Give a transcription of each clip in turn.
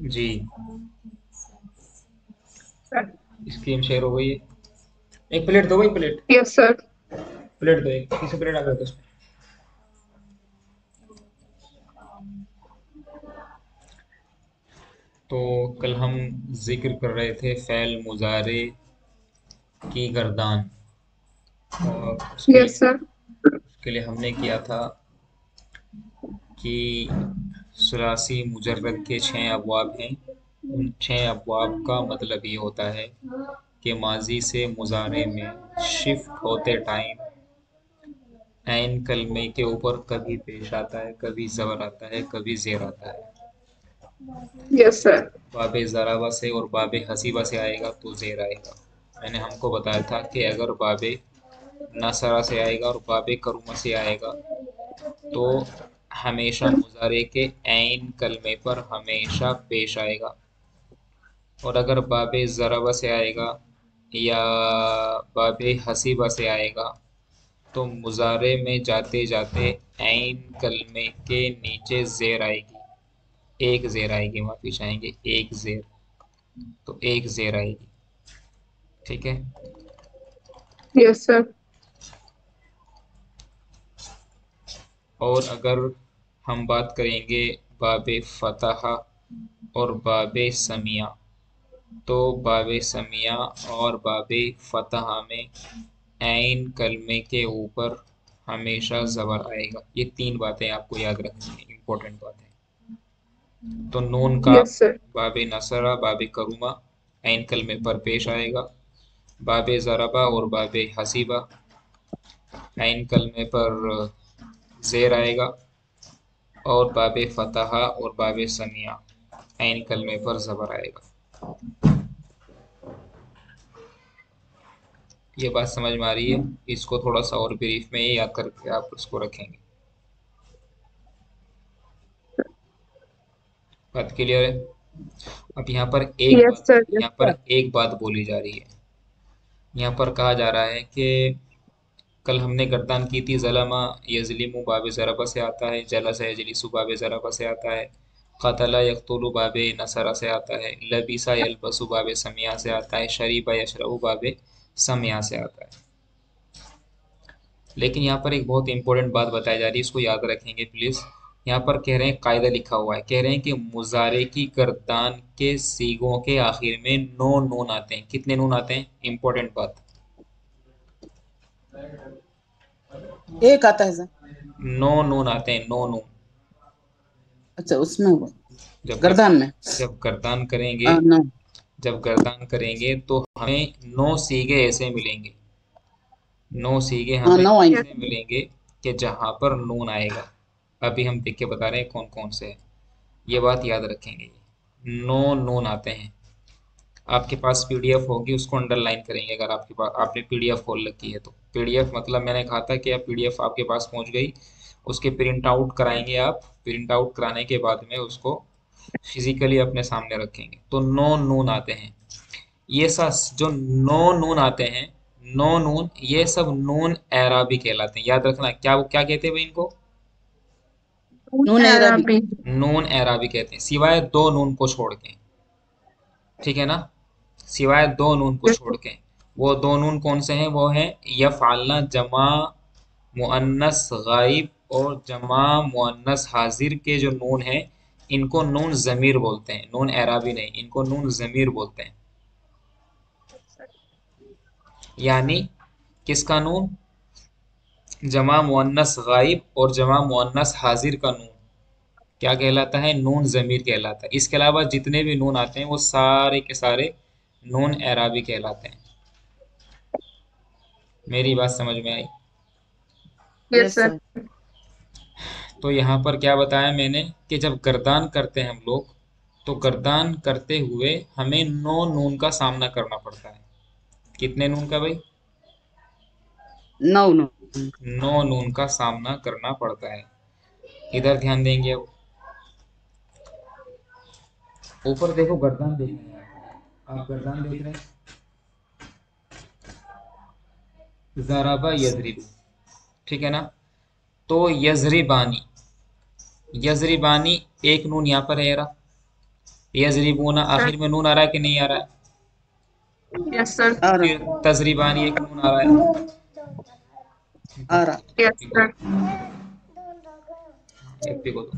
जी, screen share हो गई है। एक प्लेट दो भाई, प्लेट यस सर। प्लेट दो, एक किसी प्लेट आ गया तो। तो कल हम जिक्र कर रहे थे फ़ैल मुज़ारे की गर्दान, और यस सर। उसके लिए हमने किया था कि सुलासी मुजर्रद के 6 अबवाब हैं। उन 6 अबवाब का मतलब ये होता है कि माजी से मुजारे में शिफ्ट होते टाइम ऐन कलमे के ऊपर कभी पेश आता है, कभी ज़बर आता है, कभी ज़ेर आता है। Yes sir. बाबे ज़राबा से और बाबे हसीबा से आएगा तो ज़ेर आएगा। मैंने हमको बताया था कि अगर बाबे नसरा से आएगा और बाबे करुमा से आएगा तो हमेशा मुजारे के ऐन कलमे पर हमेशा पेश आएगा, और अगर बाबे ज़राबा से आएगा या बाबे हसीबा से आएगा तो मुजारे में जाते जाते ऐन कलमे के नीचे ज़ेर आएगी, एक ज़ेर आएगी, माफ़ी चाहेंगे, एक ज़ेर, तो एक ज़ेर आएगी। ठीक है। Yes sir. और अगर हम बात करेंगे बाबे फतहा और बाबे समिया, तो बाबे समिया और बाबे फतहा में ऐन कलमे के ऊपर हमेशा ज़बर आएगा। ये 3 बातें आपको याद रखनी है, इम्पोर्टेंट बातें। तो नून का यस सर। बाबे नसरा, बाबे करुमा ऐन कलमे पर पेश आएगा। बाबे ज़रबा और बाबे हसीबा ऐन कलमे पर ज़ेर आएगा। और बाबे फतहा और बाबे समिया ऐन कलमे पर ज़बर आएगा। ये बात समझ में आ रही है? इसको थोड़ा सा और ब्रीफ में ये याद करके आप उसको रखेंगे। बात क्लियर है? अब यस सर। यस यहाँ पर सर। एक बात बोली जा रही है। यहाँ पर कहा जा रहा है कि कल हमने गर्दान की थी, ज़लमा यज़लिमु बाबे ज़रबा से आता है, जलसा यजलिसु बाबे ज़रबा से आता है, क़तला यक़्तुलु बाबे नसरा से आता है, लबिसा यलबसु बाबे समिया से आता है, शरीबा यशरबु बाबे समिया से आता है। लेकिन यहाँ पर एक बहुत इंपॉर्टेंट बात बताई जा रही है, इसको याद रखेंगे प्लीज़। यहाँ पर कह रहे हैं, कायदा लिखा हुआ है, कह रहे हैं कि मुजारे की गर्दान के सीगों के आखिर में 9 नून आते हैं। कितने नून आते हैं? इंपॉर्टेंट बात। एक आता है सर। 9 नून आते हैं, 9 नून। अच्छा, उसमें हुआ जब कर, गर्दान में। जब गर्दान करेंगे, नो। जब गर्दान करेंगे तो हमें 9 सीगे ऐसे मिलेंगे, 9 सीगे हाँ, हमें नो आएंगे। ऐसे मिलेंगे कि जहां पर नून आएगा। अभी हम देख के बता रहे हैं कौन कौन से हैं। ये बात याद रखेंगे, 9 नून आते हैं। आपके पास पीडीएफ होगी, उसको अंडरलाइन करेंगे। अगर आपके पास, आपने पीडीएफ खोल रखी है तो पीडीएफ मतलब मैंने कहा था कि अब पीडीएफ आपके पास पहुंच गई, उसके प्रिंट आउट कराएंगे आप। प्रिंट आउट कराने के बाद में उसको फिजिकली अपने सामने रखेंगे। तो 9 नून आते हैं। ये सब जो 9 नून आते हैं, 9 नून, ये सब नून एराबी कहलाते हैं। याद रखना, क्या क्या कहते हैं भाई इनको? नून एराबी। अरबी। नून एराबी कहते हैं, सिवाय 2 नून को छोड़ के। ठीक है ना? सिवाय 2 नून को छोड़ के। वो 2 नून कौन से हैं? वो हैं यफ़अलना जमा मुअन्नस गाइब और जमा मुअन्नस हाजिर के जो नून हैं, इनको नून ज़मीर बोलते हैं। नून एराबी नहीं, इनको नून ज़मीर बोलते हैं। यानी किसका नून? जमा मुअन्नस गाइब और जमा मुअन्नस हाजिर का नून क्या कहलाता है? नून ज़मीर कहलाता है। इसके अलावा जितने भी नून आते हैं वो सारे के सारे नून एराबी कहलाते हैं। मेरी बात समझ में आई? Yes yes sir. सर। तो यहाँ पर क्या बताया मैंने कि जब गर्दान करते हैं हम लोग, तो गर्दान करते हुए हमें 9 नून का सामना करना पड़ता है। कितने नून का भाई? 9 9 नून का सामना करना पड़ता है। इधर ध्यान देंगे अब। ऊपर देखो, गर्दान देख रहे हैं आप गर्दान देख रहे हैं। ज़राबा यज़रिबु, ठीक है ना? तो यज़रिबानी, यज़रिबानी, एक नून यहाँ पर है। यज़रिबूना, सर। आखिर में नून आ रहा है कि नहीं आ रहा है? Yes sir. आ रहा फिर तजरीबानी, एक नून आ रहा है। आ रहा। Yes sir. एक को दो,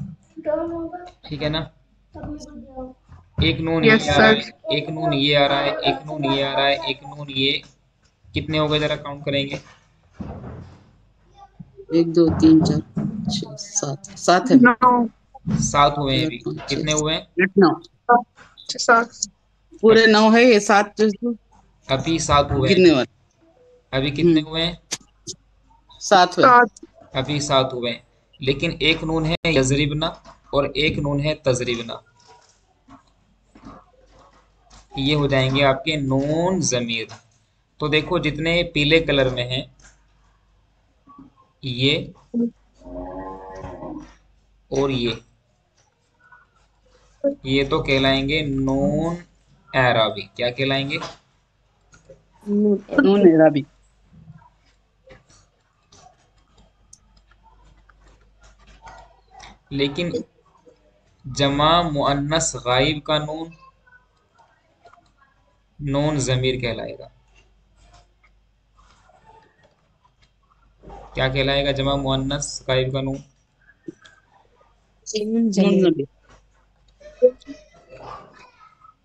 ठीक है ना? एक नून ये यस आ रहा सर। है, एक नून ये आ रहा है, एक नून ये आ रहा है, एक नून ये। कितने हो गए, जरा काउंट करेंगे। 1 2 3 4 5 6 7 7 है। 9। 7 हुए हैं 4 अभी। 5 कितने 6 हुए हैं? 8 9 7। पूरे अभी 9 है, ये 7 जो अभी 7 हुए हैं। गिनने वाले। अभी कितने हम्म हुए हैं? 7 है। 7। अभी 7 हुए हैं। लेकिन एक नून है यजरिबना और एक नून है तजरिबना। ये हो जाएंगे आपके नून जमीर। तो देखो, जितने पीले कलर में हैं, ये और ये तो कहलाएंगे नून एराबी। क्या कहलाएंगे? नून इराबी। लेकिन जमा मुअन्नस गाइब का नून, नून जमीर कहलाएगा। क्या कहलाएगा जमा मुअन्नस गाइब का नून? नून जमीर।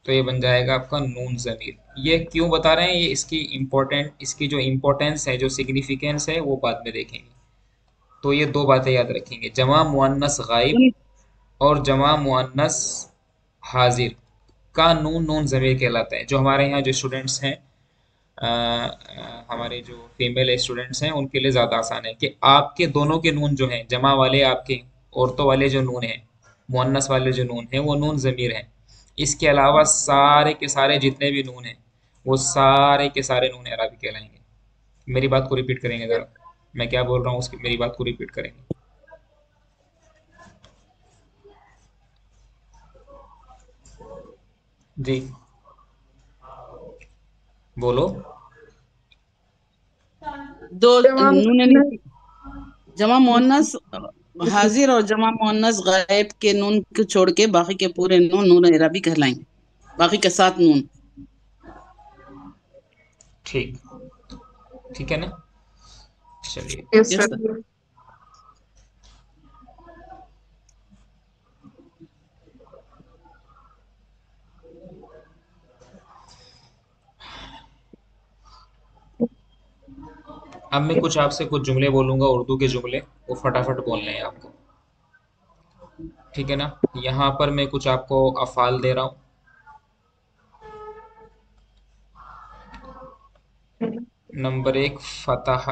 तो ये बन जाएगा आपका नून जमीर। ये क्यों बता रहे हैं? ये इसकी जो इम्पोर्टेंस है, जो सिग्निफिकेंस है, वो बाद में देखेंगे। तो ये दो बातें याद रखेंगे, जमा मुअन्नस गाइब और जमा मुअन्नस हाजिर का नून नून ज़मीर कहलाता है। जो हमारे यहाँ जो स्टूडेंट्स हैं, हमारे जो फीमेल स्टूडेंट्स हैं, उनके लिए ज़्यादा आसान है कि आपके दोनों के नून जो हैं, जमा वाले आपके औरतों वाले जो नून हैं, मुअन्नस वाले जो नून हैं, वो नून ज़मीर हैं। इसके अलावा सारे के सारे जितने भी नून हैं, वो सारे के सारे नून अरबी कहलाएंगे। मेरी बात को रिपीट करेंगे ज़रा। मैं क्या बोल रहा हूँ उसकी मेरी बात को रिपीट करेंगे। जी, बोलो। दो तमाम। जमा मुअन्नस हाजिर और जमा मुअन्नस गायब के नून को छोड़ के बाकी के पूरे नून नून इराबी कहलाएंगे। बाकी के 7 नून। ठीक, ठीक है ना? चलिए। Yes yes sir. सर। अब मैं कुछ आपसे कुछ जुमले बोलूंगा, उर्दू के जुमले, वो फटाफट बोलने हैं आपको। ठीक है ना? यहाँ पर मैं कुछ आपको अफ़ाल दे रहा हूँ। नंबर 1 फतह,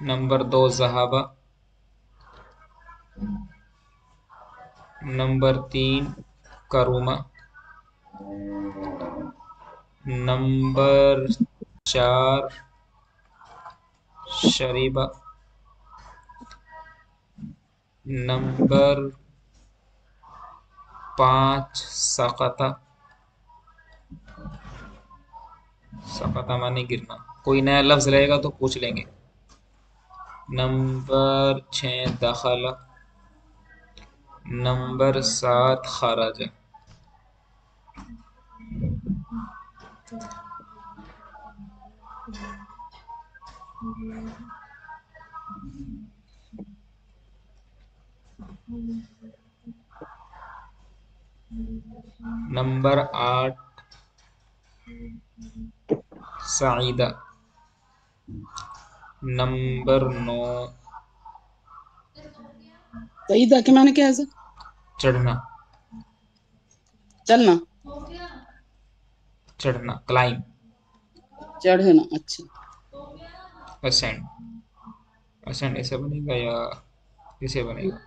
नंबर 2 ज़हाबा, नंबर 3 करुमा, नंबर 4 शरीबा, नंबर 5 सकता। सकता माने गिरना। कोई नया लफ्ज़ रहेगा तो पूछ लेंगे। नंबर 6 दखला, नंबर 7 खराजा। नंबर 8 सईदा, नंबर 9 सईदा के माने क्या है सर? चढ़ना, चलना। चढ़ना, क्लाइम। चढ़ना, अच्छा। असेंड। असेंड ऐसे बनेगा या इसे बनेगा?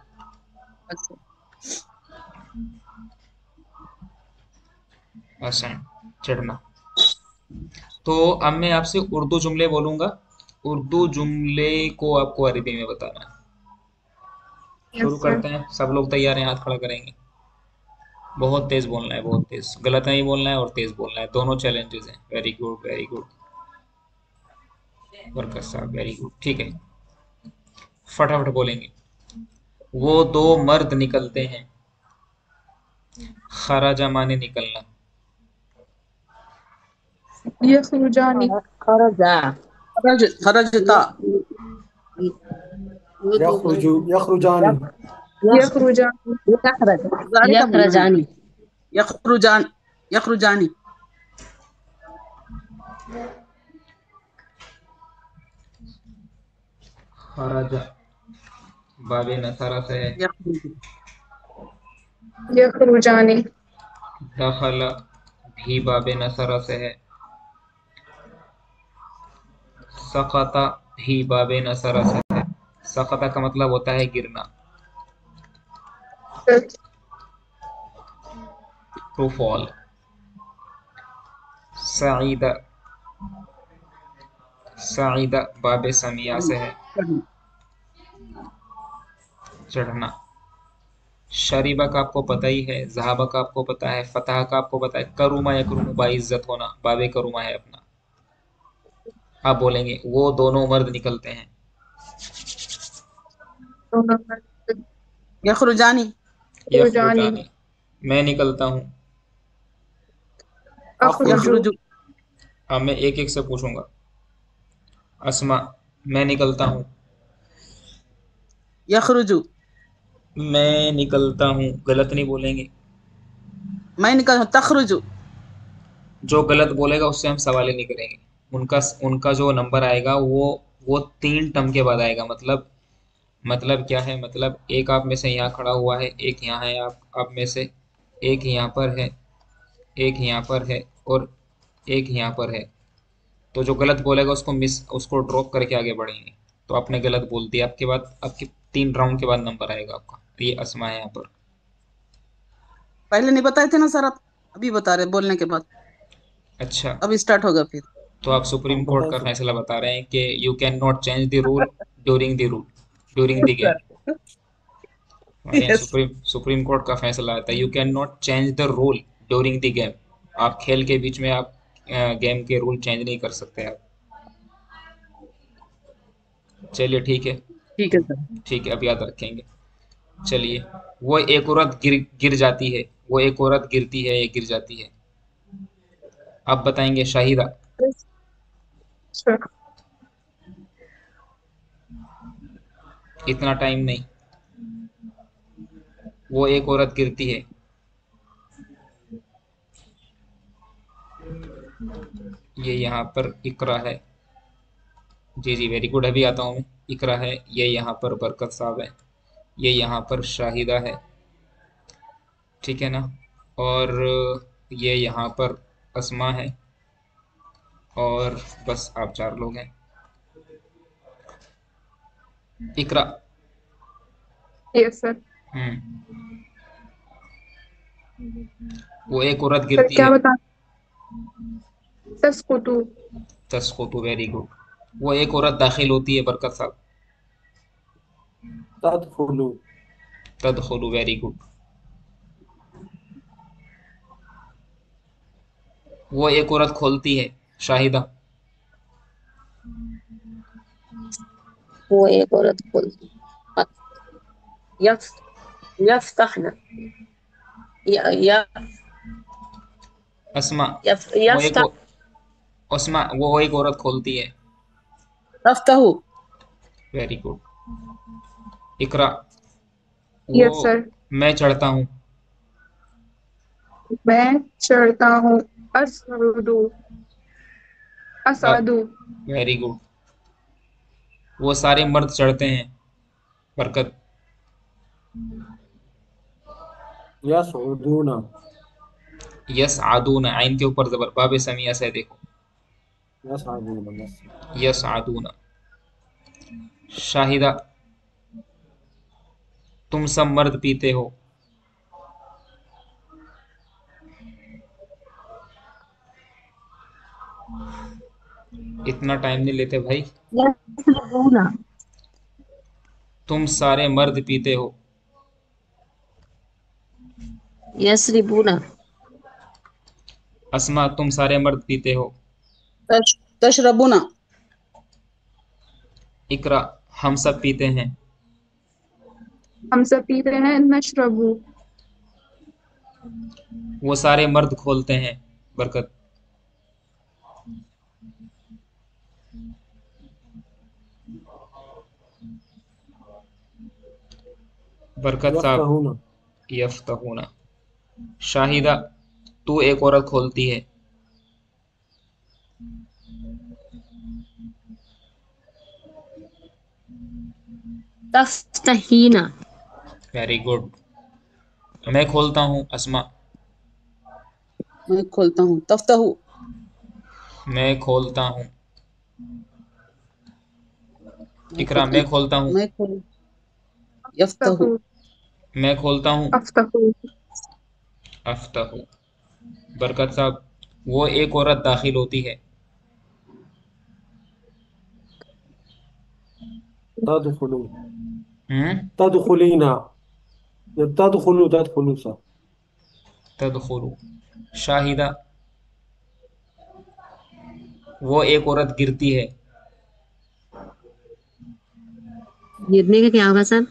अच्छा, असेंड, चढ़ना। तो अब मैं आपसे उर्दू जुमले बोलूंगा, उर्दू जुमले को आपको अरबी में बताना है। यस शुरू सर। करते हैं, सब लोग तैयार हैं? हाथ खड़ा करेंगे। बहुत तेज बोलना है, बहुत तेज, गलत नहीं बोलना है और तेज बोलना है, दोनों चैलेंजेस हैं। वेरी गुड, वेरी गुड बरकत साहब, वेरी गुड। ठीक है, फटाफट बोलेंगे। वो दो मर्द निकलते हैं, खराजा माने निकलना। यखरुजानी। खरज खरजता। यखरुजु यखरुजानी यखरुजानी। यखरज जारी का बोलना है। यखरजानी यखरुजान, यखरुजानी। खराजा बाबे नसारा से है। यखरुज, यखरुजानी। दखला भी बाबे नसारा से है। सकता भी बाबे नसारा से है। सकता का मतलब होता है गिरना। Sir. To fall. Saeeda, Saeeda बाबे समिया से है। चढ़ना। शरीबा का आपको पता ही है, जहाबा का आपको पता है, फतह का आपको पता है, करुमा या करुमा बाइज्जत होना, बाबे करुमा है अपना। आप बोलेंगे वो दोनों मर्द निकलते हैं। दोनों। यखरुजानी, यखरुजानी। यखरुजानी। मैं निकलता हूँ। अखरुजु। यखरुजु, अब मैं एक एक से पूछूंगा। अस्मा, मैं निकलता हूँ। यखरुजु। मैं निकलता हूँ, गलत नहीं बोलेंगे। मैं निकल, तखरुजु। जो गलत बोलेगा उससे हम सवाल ही नहीं करेंगे। उनका उनका जो नंबर आएगा वो 3 टर्म के बाद आएगा। मतलब क्या है, मतलब एक आप में से यहाँ खड़ा हुआ है, एक यहाँ है, आप में से एक यहाँ पर है, एक यहाँ पर है और एक यहाँ पर है। तो जो गलत बोलेगा उसको ड्रॉप करके आगे बढ़ेंगे। तो आपने गलत बोल दिया, आपके बाद आपके 3 राउंड के बाद नंबर आएगा आपका। तो ये अस्मा है यहाँ पर। पहले नहीं बताए थे ना सर आप, अभी बता रहे बोलने के बाद। अच्छा, अब स्टार्ट होगा फिर। तो आप सुप्रीम हम कोर्ट बताए का थे। फैसला बता रहे हैं कि you can not change the rule during the game. हमारे यहाँ यस। सुप्रीम कोर्ट का फैसला आता है, you can not change the rule during the game. आप खेल के बीच में आप गेम के रूल चेंज नहीं कर सकते आप। चलिए ठीक है। ठीक है सर। ठीक है, अब याद रखेंगे। चलिए, वो एक औरत गिर गिर जाती है, वो एक औरत गिरती है या गिर जाती है। आप बताएंगे शाहिदा। सर। इतना टाइम नहीं। वो एक औरत गिरती है। ये यहाँ पर इकरा है। जी जी, वेरी गुड, अभी आता हूँ मैं। इकरा है, ये यहाँ पर बरकत साहब है, ये यहाँ पर शाहिदा है। ठीक है ना? और ये यहाँ पर अस्मा है। और बस आप 4 लोग हैं। इकरा। Yes sir. हम्म। वो एक औरत सर गिरती क्या है। बता। तस्कुतु। तस्कुतु, वेरी गुड। वो एक औरत दाखिल होती है बरकत साहब। तदखुलु तदखुलु, वेरी गुड। वो एक औरत खोलती है, शाहिदा। वो एक औरत खोलती यफ यफ्तहना य- य- अस्मा, यफ वो एक यफ्तह अस्मा, वो एक औरत खोलती है। तफ्तहु। Very good. इकरा, वो यस सर। मैं चढ़ता हूँ। मैं चढ़ता हूँ। असउदु। असादु। Very good. वो सारे मर्द चढ़ते हैं, बरकत। यसउदूना यस आदून, आइन के ऊपर जबर, बाबे समिया से देखो। यसअदूना। शाहिदा, तुम सब मर्द पीते हो। इतना टाइम नहीं लेते भाई। यशरबूना। तुम सारे मर्द पीते हो। यशरबूना। अस्मा, तुम सारे मर्द पीते हो। तशरबुना। इकरा, हम सब पीते हैं। हम सब पीते हैं। नशरबू। वो सारे मर्द खोलते हैं। बरकत, बरकत साहब। यफ्तहूना। शाहिदा, तू एक औरत खोलती है। तफ्तहीना। Very good. मैं खोलता हूँ। अस्मा, मैं खोलता हूँ। तफ्तहु। मैं खोलता हूँ। मैं इकरा, खोलती मैं हूँ। खोलता हूँ। मैं खोल यफ्तहु। तहु। मैं खोलता हूँ। अफ्तहु। अफ्तहू। बरकत साहब, वो एक औरत दाखिल होती है। तदखुलू हम्म। तदखुलीना या तदखुलू सा। तदखुलू। शाहिदा, वो एक औरत गिरती है। गिरने का क्या होगा सर?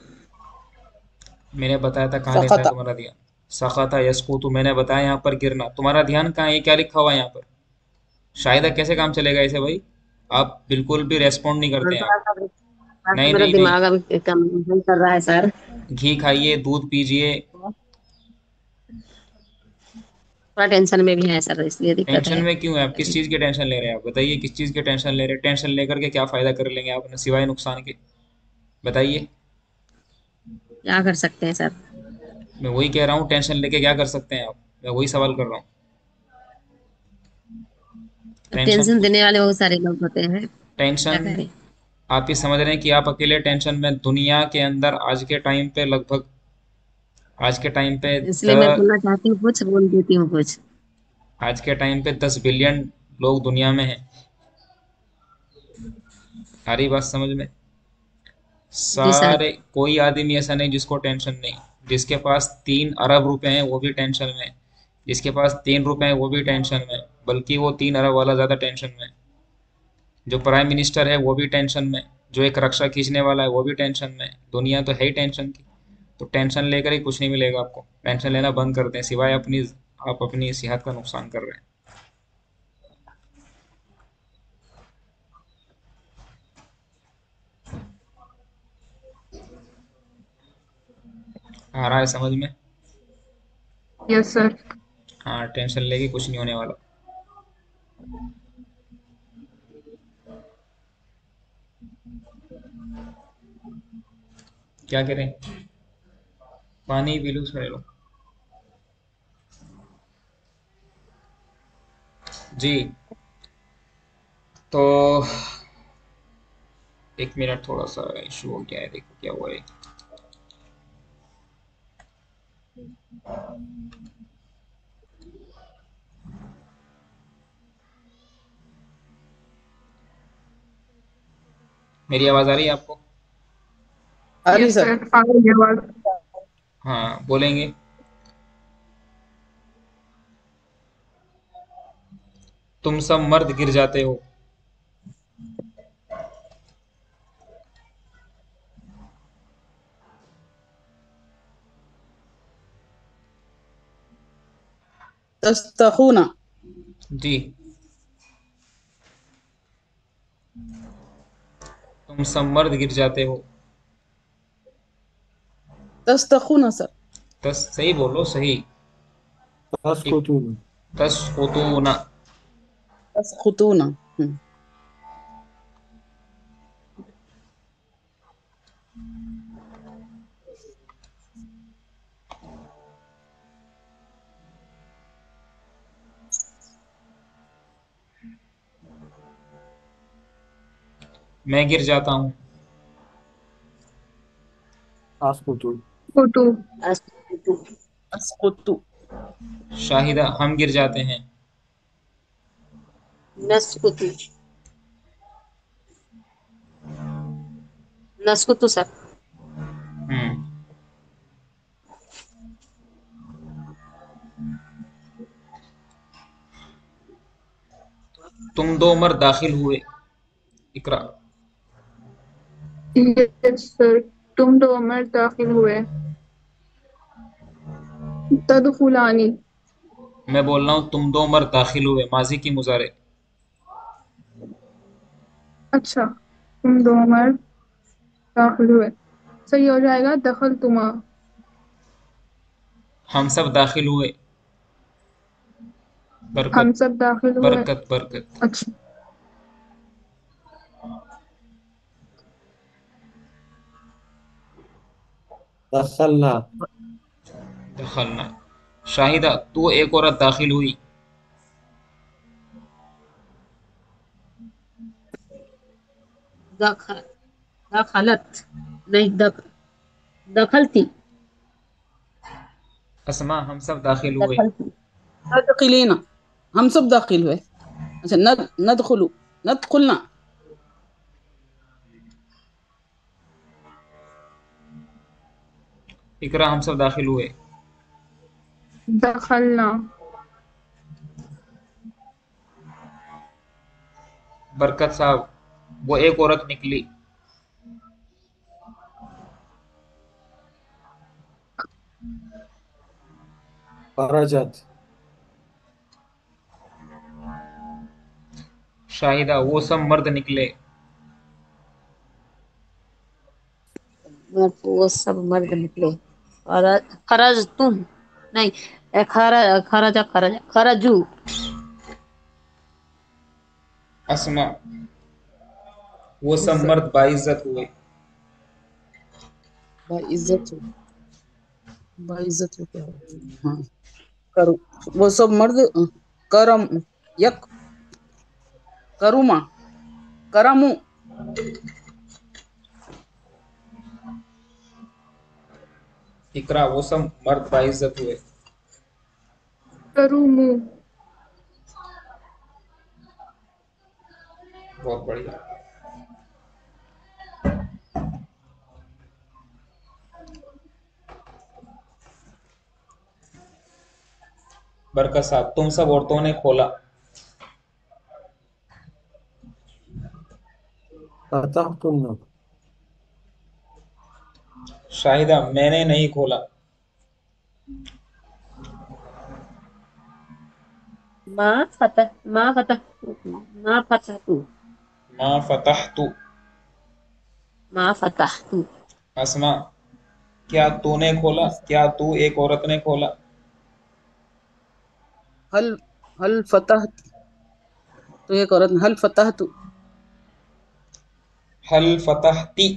मैंने बताया था कहाँ रहता है सकता। तुम्हारा ध्यान। सखाता यस्कुतु, मैंने बताया यहाँ पर गिरना। तुम्हारा ध्यान कहाँ है? ये क्या लिखा हुआ है यहाँ पर? शाहिदा, कैसे काम चलेगा ऐसे भाई? आप बिल्कुल भी रेस्पॉन्ड नहीं करते और हैं थोड़ा आप। सा थोड़ा सा नहीं मेरा नहीं नहीं। दिमाग अभी कम नहीं कर रहा है सर। घी खाइए, दूध पीजिए। थोड़ा टेंशन में भी है सर, इसलिए दिक्कत टेंशन है में क्यों है? आप किस अभी। चीज़ की टेंशन ले रहे हैं? आप बताइए, किस चीज़ की टेंशन ले रहे हैं? टेंशन लेकर के क्या फ़ायदा कर लेंगे आप सिवाय नुकसान के? बताइए। क्या कर सकते हैं सर? मैं वही कह रहा हूँ, टेंशन लेके क्या कर सकते हैं आप? मैं वही सवाल कर रहा हूँ। टेंशन टेंशन कुछ। देने वाले बहुत सारे लोग होते हैं, क्या टेंशन। करें। आप ये समझ रहे हैं कि आप अकेले टेंशन में? दुनिया के अंदर आज के टाइम पे लगभग, आज के टाइम पे इसलिए मैं द बोलना चाहती हूँ कुछ, बोल देती हूँ कुछ। आज के टाइम पे 10 बिलियन लोग दुनिया में हैं। आ रही बात समझ में? जी सर। सारे, कोई आदमी ऐसा नहीं जिसको टेंशन नहीं। जिसके पास 3 अरब रुपए हैं वो भी टेंशन में। जिसके पास 3 रुपए हैं वो भी टेंशन में। बल्कि वो 3 अरब वाला ज्यादा टेंशन में। जो प्राइम मिनिस्टर है वो भी टेंशन में। जो एक रक्षा खींचने वाला है वो भी टेंशन में। दुनिया तो है ही टेंशन की। तो टेंशन लेकर ही कुछ नहीं मिलेगा आपको। टेंशन लेना बंद कर दें, सिवाय अपनी, आप अपनी सेहत का नुकसान कर रहे हैं। आ रहा है समझ में? Yes sir. हाँ, टेंशन लेके कुछ नहीं होने वाला। क्या करें? पानी पी लो, सड़े लो। जी। तो 1 मिनट, थोड़ा सा इशू हो गया है, देखो क्या हुआ है। मेरी आवाज़ आ रही है आपको? आ रही यस सर। सर, आ गई आवाज। हाँ, बोलेंगे। तुम सब मर्द गिर जाते हो। तस्तखुना। जी। तुम सब मर्द गिर जाते हो। तस्तखुना सर। तस, सही बोलो, सही। एक, तस्कुतून तस्कुतूना। तस्खुतूना। मैं गिर जाता हूँ। अस्कुतु कुतु अस्कुतु अस्कुतु शाहिदा हम गिर जाते हैं। नस्कुतु नस्कुतु सर। हम्म। तुम दो मर्द दाखिल हुए। इकरा। Yes sir. तुम दो मर्द दाखिल हुए। तदखुलानी मैं बोल रहा हूँ तुम दो मर्द दाखिल हुए, माजी की मुजारे। अच्छा, तुम दो मर्द दाखिल हुए। सही हो जाएगा दखल तुमा। हम सब दाखिल हुए। हम बरकत सब दाखिल हुए। बरकत बरकत। अच्छा, दखलना दखलना। शाहिदा तू एक औरत दाखिल हुई। दखल दखलत नहीं दखलती अस्मा हम सब दाखिल हुए। दखलती नदखिलीना हम सब दाखिल हुए। अच्छा नदखुलु नदखुलना। इकरा हम सब दाखिल हुए। दखलना बरकत साहब वो एक औरत निकली। खरजत शाहिदा वो सब मर्द निकले। वो सब मर्द निकले। खरज तुम नहीं खरज खरज खरज खरजू अस्मा वो सब इज्जत मर्द बाइज्जत हुए। बाइज्जत हो बाइज्जत हो क्या होता है? हाँ करो वो सब मर्द करम यक करुमा करमु इकरा वो सब मर्द बाइज्जत हुए। करूमु बहुत बढ़िया। बरकत साहब तुम सब औरतों ने खोला। फतहतुन्ना शाहिदा मैंने नहीं खोला। माँ फतह माँ फतह माँ फतहतु। माँ फतह अस्मा क्या तूने खोला, क्या तू एक औरत ने खोला। हल हल फतह तो एक औरत हल फतह तू हल फतहती।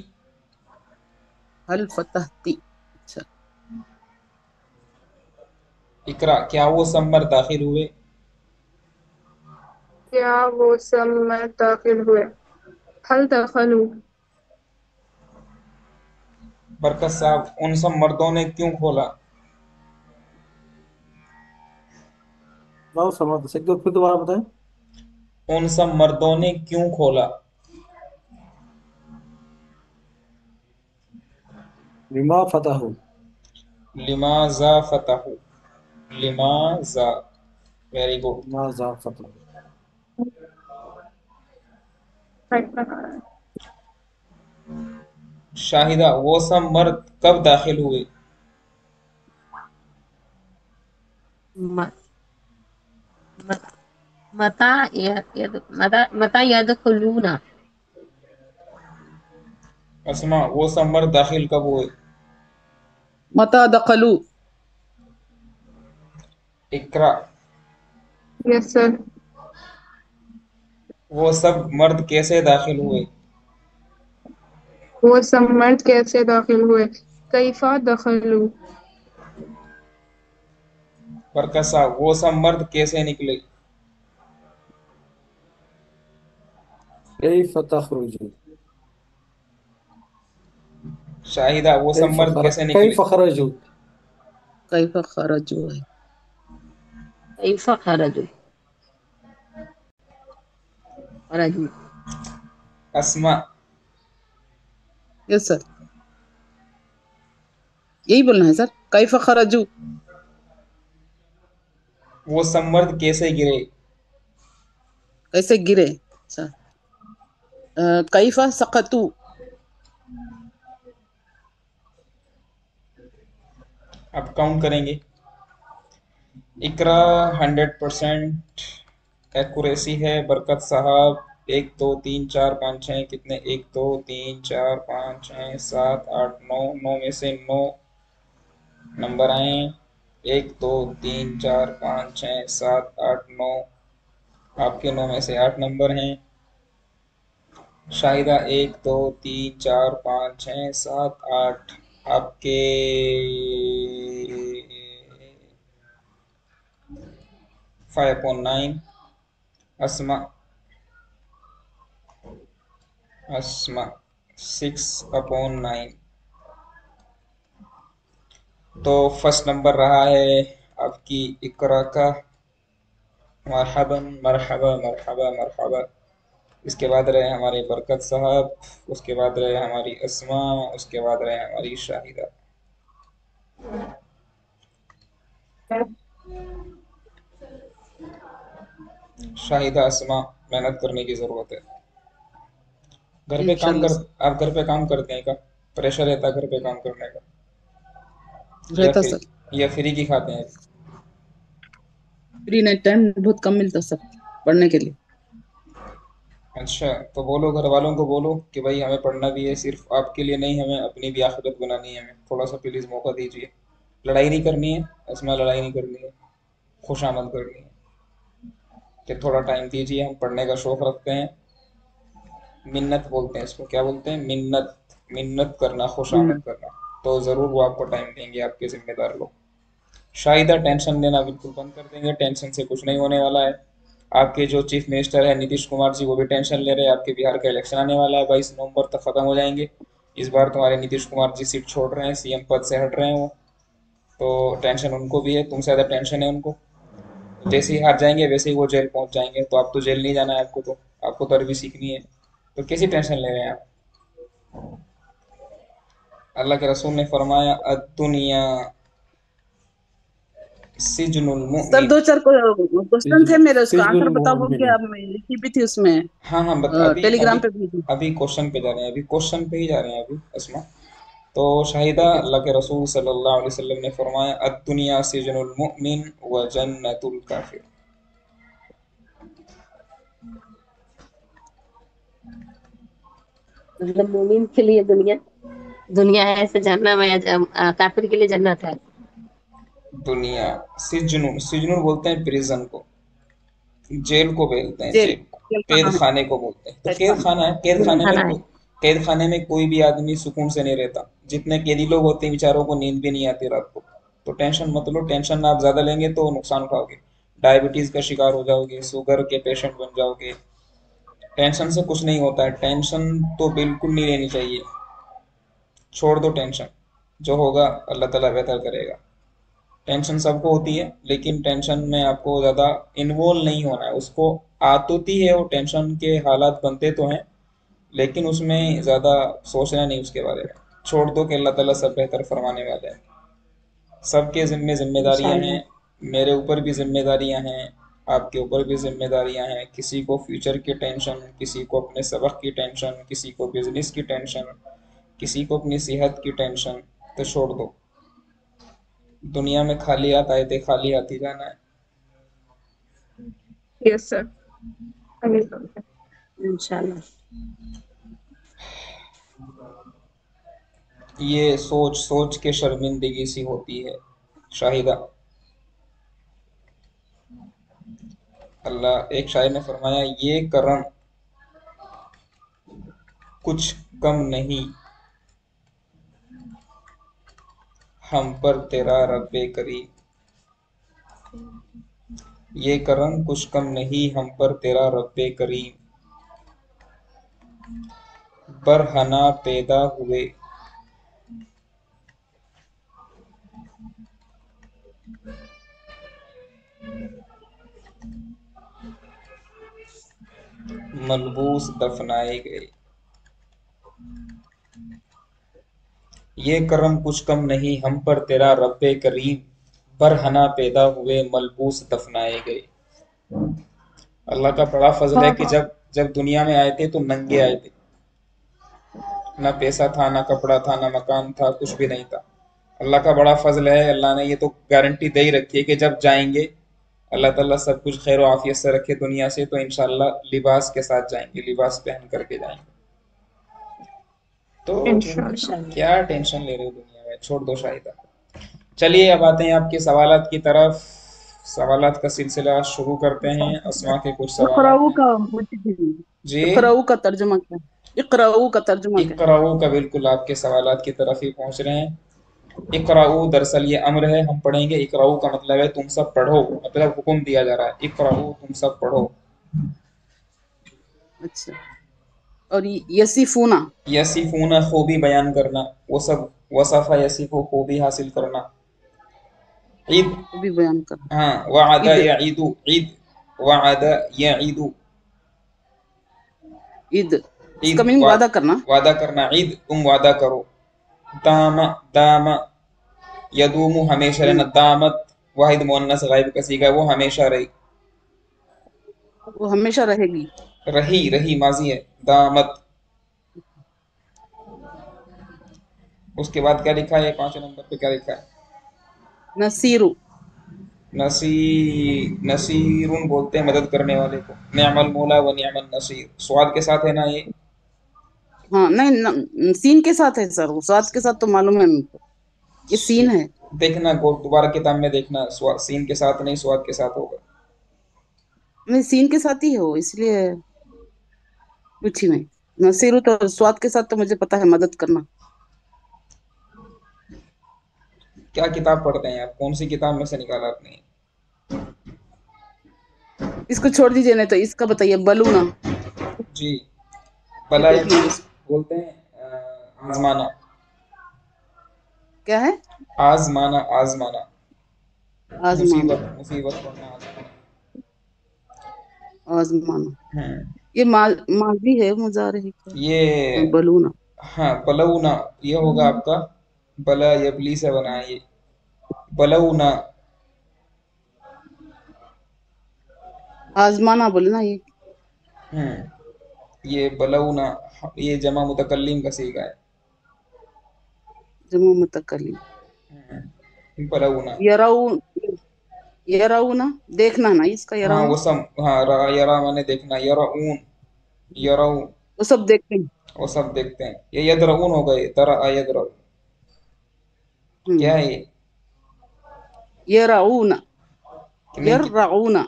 हल फतहती। अच्छा इकरा क्या वो सब मर्द दाखिल हुए। क्या वो सब मर्द दाखिल हुए। हल दखलू बरकत साहब उन सब मर्दों ने क्यों खोला। ना समझ सकते हो, फिर दोबारा बताएं। उन सब मर्दों ने क्यों खोला। लिमा फतहु लिमाजा फतहु। लिमाजा। Very good. माजा फतहु शाहिदा वो सब मर्द कब दाखिल हुए। म- म- मता मता यदखुलूना अस्मा वो सब मर्द दाखिल कब हुए। मता दखलू इकरा यस सर। वो सब मर्द कैसे दाखिल हुए। वो सब मर्द कैसे दाखिल हुए। कैफा दखलू बरकत साहब वो सब मर्द कैसे निकले। कैफ तखरुजु शाहिदा वो सब मर्द कैसे निकले? कैफ खरजू। कैफ खरजू है। कैफ खरजू, खरजू। अस्मा यस सर, यही बोलना है सर, कैफ खरजू। वो सब मर्द कैसे गिरे? कैसे गिरे? अच्छा, कैफ सकतू। अब काउंट करेंगे। इकरा 100% एक्यूरेसी है। बरकत साहब 1 2 3 4 5 6 कितने? 1 2 3 4 5 6 7 8 9, 9 में से 9 नंबर आए। 1 2 3 4 5 6 7 8 9, आपके 9 में से 8 नंबर हैं। शाहिदा 1 2 3 4 5 6 7 8, आपके 5/9। अस्मा 6/9। तो फर्स्ट नंबर रहा है आपकी इकरा का। मरहबन मरहबा मरहबा मरहबा। इसके बाद रहे हमारे बरकत साहब, उसके बाद रहे हमारी अस्मा, उसके बाद रहे हमारी शाहिदा। शाहिदा अस्मा, मेहनत करने की जरूरत है। घर पे काम इंशाल्लाह कर, सर। आप घर पे काम करते हैं क्या? प्रेशर रहता है घर पे काम करने का? या रहता फिर सर। या फ्री की खाते हैं? फ्री नाइट टाइम बहुत कम मिलता सर पढ़ने के लिए। अच्छा, तो बोलो घर वालों को बोलो कि भाई हमें पढ़ना भी है, सिर्फ आपके लिए नहीं, हमें अपनी भी आखिरत बनानी है। हमें थोड़ा सा प्लीज मौका दीजिए। लड़ाई नहीं करनी है अस्मा, लड़ाई नहीं करनी है, खुशामद करनी है। कि थोड़ा टाइम दीजिए, हम पढ़ने का शौक रखते हैं। मिन्नत बोलते हैं इसको, क्या बोलते हैं? मिन्नत। मिन्नत करना, खुशामद करना। तो ज़रूर वो आपको टाइम देंगे, आपके जिम्मेदार लोग। शाहिदा टेंशन लेना बिल्कुल बंद कर देंगे, टेंशन से कुछ नहीं होने वाला है। आपके जो चीफ मिनिस्टर है नीतीश कुमार जी, वो भी टेंशन ले रहे हैं। आपके बिहार का इलेक्शन आने वाला है, 22 नवंबर तक खत्म हो जाएंगे। इस बार तुम्हारे नीतीश कुमार जी सीट छोड़ रहे हैं, सीएम पद से हट रहे हैं वो। तो टेंशन उनको भी है, तुमसे ज़्यादा टेंशन है उनको। जैसे ही हार जाएंगे वैसे ही वो जेल पहुंच जाएंगे। तो आप तो जेल नहीं जाना है आपको, तो आपको तो अरबी सीखनी है। तो कैसी टेंशन ले रहे हैं आप? अल्लाह के रसूल ने फरमाया दुनिया सिजनुल सर मुमिन। दो चार क्वेश्चन थे मेरे, उसका आंसर सिजनुल बताओ बोल के मोमिन। आप लिखी भी थी उसमें, हाँ हाँ, अभी टेलीग्राम अभी पे भेजी। अभी क्वेश्चन पे जा रहे हैं, अभी क्वेश्चन पे ही जा रहे हैं अभी अस्मा। तो शाहिदा, ओके अल्लाह के रसूल सल्लल्लाहु अलैहि वसल्लम ने फरमाया दुनिया सिजनुल मुमिन व जन्नतुल काफिर। मतलब मोमिन के लिए दुनिया, दुनिया है ऐसे जहन्नम है, काफिर के लिए जन्नत है। दुनिया सिजनु, सिजनु बोलते हैं प्रिजन को, जेल को बोलते हैं, जेल, जेल को। जेल कैद खाना है, खाने को बोलते हैं। तो कैद कैद खाना। खाना है, कैद जेल खाने में खाना है। कैद खाने में कोई भी आदमी सुकून से नहीं रहता। जितने कैदी लोग होते हैं बेचारों को नींद भी नहीं आती रात को। तो टेंशन मत लो, टेंशन आप ज्यादा लेंगे तो नुकसान उठाओगे। डायबिटीज का शिकार हो जाओगे, शुगर के पेशेंट बन जाओगे। टेंशन से कुछ नहीं होता है, टेंशन तो बिल्कुल नहीं लेनी चाहिए। छोड़ दो टेंशन, जो होगा अल्लाह ताला बेहतर करेगा। टेंशन सबको होती है, लेकिन टेंशन में आपको ज़्यादा इन्वॉल्व नहीं होना है। उसको आतोती है, वो टेंशन के हालात बनते तो हैं, लेकिन उसमें ज़्यादा सोचना नहीं उसके बारे में। छोड़ दो कि अल्लाह ताला सब बेहतर फरमाने वाले हैं। सबके ज़िम्मे जिम्मेदारियां हैं, इंशाल्लाह। मेरे ऊपर भी जिम्मेदारियां हैं, आपके ऊपर भी जिम्मेदारियां हैं। किसी को फ्यूचर की टेंशन, किसी को अपने सबक की टेंशन, किसी को बिजनेस की टेंशन, किसी को अपनी सेहत की टेंशन। तो छोड़ दो, दुनिया में खाली हाथ आए थे, खाली हाथ ही जाना है। यस सर, इंशाल्लाह। ये सोच सोच के शर्मिंदगी सी होती है शाहिदा। अल्लाह, एक शायर ने फरमाया ये करम कुछ कम नहीं हम पर तेरा रब्बे करीम। ये करम कुछ कम नहीं हम पर तेरा रब्बे करीम। बरहना पैदा हुए मलबूस दफनाए गए। ये करम कुछ कम नहीं हम पर तेरा रब्बे करीम, बरहना पैदा हुए मलबूस दफनाए गए। अल्लाह का बड़ा फजल है कि जब जब दुनिया में आए थे तो नंगे आए थे, ना पैसा था, ना कपड़ा था, ना मकान था, कुछ भी नहीं था। अल्लाह का बड़ा फजल है, अल्लाह ने ये तो गारंटी दे ही रखी है कि जब जाएंगे अल्लाह ताला सब कुछ खैर आफियत से रखे दुनिया से, तो इंशाल्लाह लिबास के साथ जाएंगे, लिबास पहन करके जाएंगे। तो इंशाल्लाह। क्या टेंशन ले रहे हो दुनिया में, छोड़ दो शाहिदा। चलिए अब आते हैं आपके सवालात की तरफ। सवालात का सिलसिला शुरू करते हैं। अस्मा के कुछ सवालात इक़राऊ हैं। का मुझे दीजिए। जी, इक़राऊ का तर्जुमा क्या है? इक़राऊ का तर्जुमा क्या है? इकराऊ का बिल्कुल आपके सवालात की तरफ ही पहुंच रहे हैं। इकराऊ दरअसल ये अम्र है, हम पढ़ेंगे। इकराऊ का मतलब है तुम सब पढ़ो, मतलब हुक्म दिया जा रहा है, इकराऊ तुम सब पढ़ो। अच्छा। और यसिफूना यसिफूना खूबी बयान करना, वो सब वसफा यसिफू खूबी हासिल करना। ईद, को भी बयान करना। हाँ, वअदा ईद यईदु, ईद, वअदा यईदु, ईद ईद इसका मीनिंग वादा करना। वादा करना, ईद तुम वादा करो। दामा, दामा यदूमु हमेशा रहना, दामत वाहिद मुअन्नस गायब का सीगा है, वो हमेशा रही, वो हमेशा रहेगी। रही, रही माजी है, दामत। उसके बाद क्या लिखा है, 5वें नंबर पे क्या लिखा है? नसीरु नसी नसीरुन बोलते हैं मदद करने वाले को। निअमल मौला व निअमन नसीर, स्वाद के साथ है ना ये? हाँ नहीं सीन के साथ है सर, वो स्वाद के साथ तो मालूम है हमको, ये सीन है। देखना दोबारा किताब में देखना, सीन के साथ नहीं स्वाद के साथ होगा। नहीं सीन के साथ ही है वो, इसलिए पूछी मैं। नसीरु तो स्वाद के साथ तो मुझे पता है, मदद करना। क्या किताब पढ़ते हैं आप, कौन सी किताब में से निकाला आपने? इसको छोड़ दीजिए, नहीं तो इसका बताइए, बलूना। जी, ये भला देख लीजिए बोलते हैं आजमाना, क्या है? आजमाना, आजमाना, आजमाना, मुसीबत, मुसीबत पड़ना, आजमाना। आजमाना ये माजी है, मुजारे है क्या? ये बलूना। हाँ, बलऊना ये होगा आपका, बला यबली से बना है ये, बलऊना। आजमाना बोले ना ये। ये बलऊना, ये जमा मुतकल्लिम का सीगा है। जमा मुतकल्लिम। बलऊना, यराउ, यराउना देखना ना इसका, हाँ वो यराउना सब, हाँ यरा माने देखना, यराऊन, यराऊ, वो सब देखते हैं। वो सब देखते हैं। ये यदरऊन हो गए, तरा यदरऊ, क्या है ये? यराउना, नहीं, यर्राउना,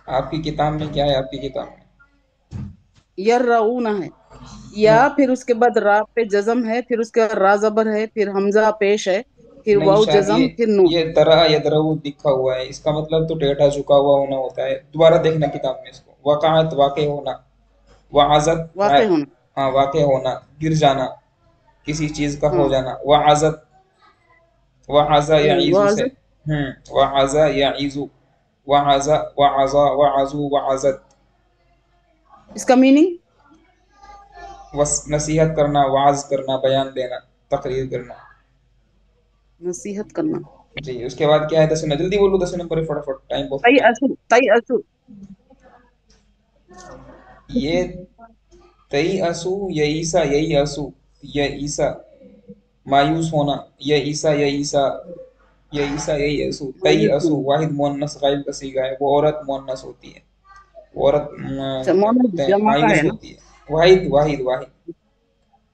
आपकी किताब में क्या है, आपकी किताब में? यर्राउना है, या फिर उसके बाद रा पे जजम है, फिर उसके बाद रा जबर है, फिर हमजा पेश है, फिर नहीं, वाउ शायद जजम, फिर नून। ये तरा यदरऊ लिखा हुआ है, इसका मतलब तो टेढ़ा झुका हुआ होना होता है। दोबारा देखना किताब में इसको। वक़ाअत वाक़े होना, वआज़त, वाक़े होना। हाँ वाक़े होना, गिर जाना, किसी चीज का हो हाँ जाना। वआज़त, वआज़ा यईज़ु से, वाज़त। वआज़ा यईज़ु, वआज़ा, वआज़ा, वआज़ू, वआज़त। इसका मीनिंग नसीहत करना, वाज करना, बयान देना, तकरीर करना। नसीहत करना। जी, उसके बाद क्या है? 10 नंबर, जल्दी बोलो, 10 नंबर फटाफट, टाइम बहुत तई कम है। असु, तई असु। ये तई असू, ये ईसा, यही असू, ये ईसा, मायूस होना, ये ईसा, ये ईसा, ये ईसा, यही असू। तई मायूस असू होना। वाहिद मुअन्नस गायब का सीगा है, वो औरत मुअन्नस होती है, वो औरत अच्छा, क्या मोहम्मद बोलते हैं, जमा का मायूस है ना, होती है। वाहिद, वाहिद, वाहिद।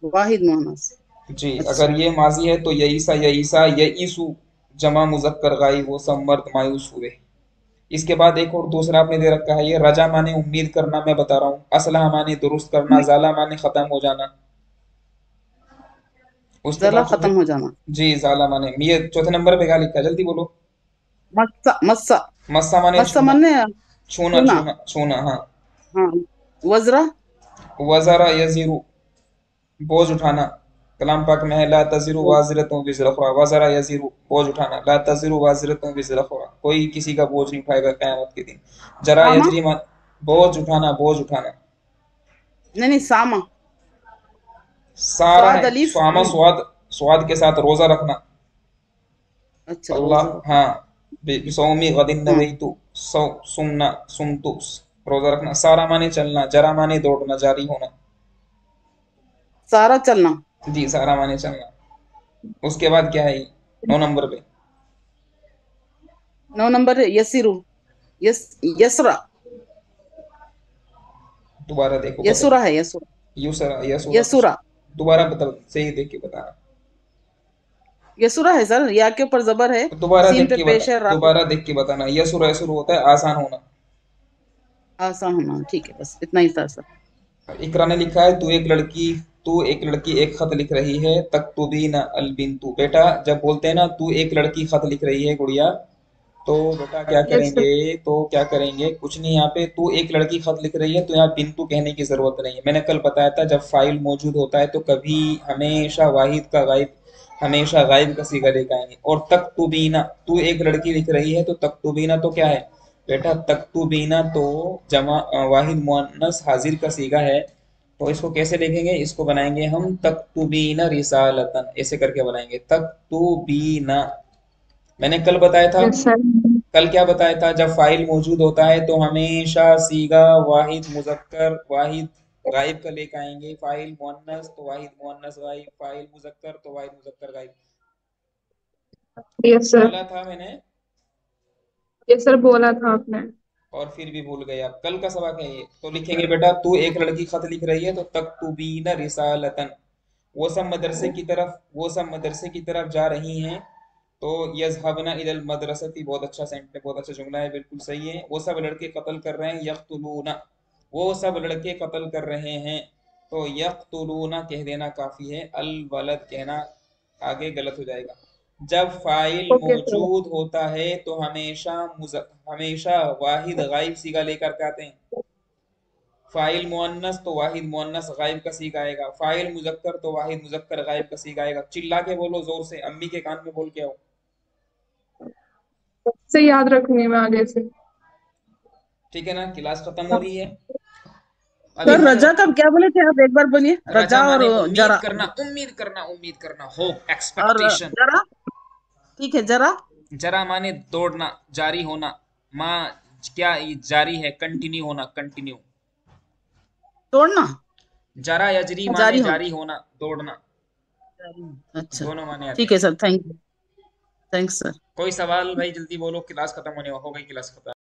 वाहिद मोहनस। जी, अच्छा, अगर ये माजी है तो ये ईसा, ये ईसा, ये ईसु, जमा मुजक्कर गायब, वो सब मर्द मायूस हुए। इसके बाद एक और दूसरा आपने दे रखा है, ये रजा माने उम्मीद करना, मैं बता रहा हूँ। असलह माने दुरुस्त करना, जाला माने खत्म हो जाना। उसके जला बाद चौथे, खत्म हो जाना। जी जाला माने, ये चौथे नंबर पे क्या लिखा है, जल्दी बोलो। मस्सा, मस्सा। मस्सा माने मस्सा छूना, माने छूना, छूना। छूना, छूना, हाँ। हाँ। वजरा। वजरा यजीरू, बोझ उठाना। कलाम पाक में है, ला तज़िरु वाज़िरतुम विज़रा उख़रा, वज़रा यज़िरु, बोझ उठाना, ला तज़िरु वाज़िरतुम विज़रा उख़रा, कोई किसी का बोझ नहीं उठाएगा क़यामत के दिन। जरा कामा। यजरी मान, बोझ उठाना, बोझ उठाना। नहीं नहीं, सामा। सारा स्वाद है, अलीफ स्वामा स्वाद, स्वाद के साथ रोजा रखना। अच्छा, अल्लाह, रोजा रखना। हाँ, बिसौमी गदिन हाँ, नवैतु, सौ, सुमना, सुमतु, रोजा रखना। सारा माने चलना, जरा माने दौड़ना, जारी होना। सारा चलना। जी, सारा माने चलना। उसके बाद क्या है? 9 नंबर पे 9 नंबर है यसिरु। यसरा। दोबारा देखो, बता। यसुरा है, यसुरा। यूसरा, यसुरा कुछ। यसुरा। दोबारा बता, सही देख के बताना। यसुरा है सर, या के ऊपर जबर है। दोबारा सीन देख पे के बता, पेश है, रा पे दोबारा देख के बताना। यसुरा, यसुर होता है आसान होना। आसान होना। ठीक है, बस इतना ही था सर। इकरा ने लिखा है, तू एक लड़की एक खत लिख रही है, तक्तुबीना अल बिंतु। बेटा, जब बोलते हैं ना तू एक लड़की खत लिख रही है गुड़िया, तो बेटा क्या यस सर। करेंगे? तो क्या करेंगे? कुछ नहीं, यहाँ पे तू एक लड़की खत लिख रही है तो यहाँ बिंतु कहने की जरूरत नहीं है। मैंने कल बताया था, जब फाइल मौजूद होता है तो कभी हमेशा वाहिद का गायब, हमेशा गायब का सीगा लेकर आएंगे। और तक्तुबीना, तू एक लड़की लिख रही है तो तक्तुबीना तो क्या है बेटा? तक्तुबीना तो वाहिद मुअन्नस हाजिर का सीगा है। तो इसको कैसे लिखेंगे? इसको बनाएंगे हम तक्तुबीना रिसालतन, ऐसे करके बनाएंगे तक्तुबीना। मैंने कल बताया था, यस सर। कल क्या बताया था? जब फाइल मौजूद होता है तो हमेशा सीगा वाहिद मुजक्कर वाहिद गायब का लेकर आएंगे। फाइल मुअन्नस तो वाहिद मुअन्नस गायब, फाइल मुजक्कर तो वाहिद मुजक्कर गायब। Yes sir. बोला था मैंने, यस सर, बोला था आपने। और फिर भी भूल गए आप। कल का सबक है ये। तो लिखेंगे बेटा, तू एक लड़की खत लिख रही है तो तक्तुबीना रिसालतन। वो सब मदरसे की तरफ जा रही हैं। तो यज़हबना इलल मदरसती, बहुत अच्छा सेंट, बहुत अच्छा जुमला है, बिल्कुल सही है। वो सब लड़के कत्ल कर रहे हैं, यक़्तुलूना, वो सब लड़के कत्ल कर रहे हैं। तो यक़्तुलूना कह देना काफी है, अल वलद कहना आगे गलत हो जाएगा। जब फाइल ओके सर। मौजूद होता है तो हमेशा वाहिद गायब सीगा लेकर के आते हैं। फाइल मुअन्नस तो वाहिद मुअन्नस गायब का सीगा आएगा। फाइल मुजक्कर तो वाहिद मुजक्कर गायब का सीगा आएगा। चिल्ला के बोलो, जोर से, अम्मी के कान में बोल के आओ। से याद रखूंगी मैं आगे से। ठीक है ना? क्लास खत्म हो रही है। अभी सर, हम रजा का क्या बोले थे आप? एक बार बोलिए। रजा रजा और माने उम्मीद जरा। करना, उम्मीद करना, उम्मीद करना, होप, और एक्सपेक्टेशन। जरा। ठीक है, जरा। जरा माने दौड़ना, जारी होना। माँ, क्या ये जारी है, कंटिन्यू होना, कंटिन्यू। तोड़ना। जरा यजरी माने जारी होना। जारी होना, दौड़ना। जारी होना। अच्छा। दोनों माने आते ठीक है हैं। Sir, thank you. Thanks sir. कोई सवाल भाई? जल्दी बोलो, क्लास खत्म होने हो गई, क्लास खत्म।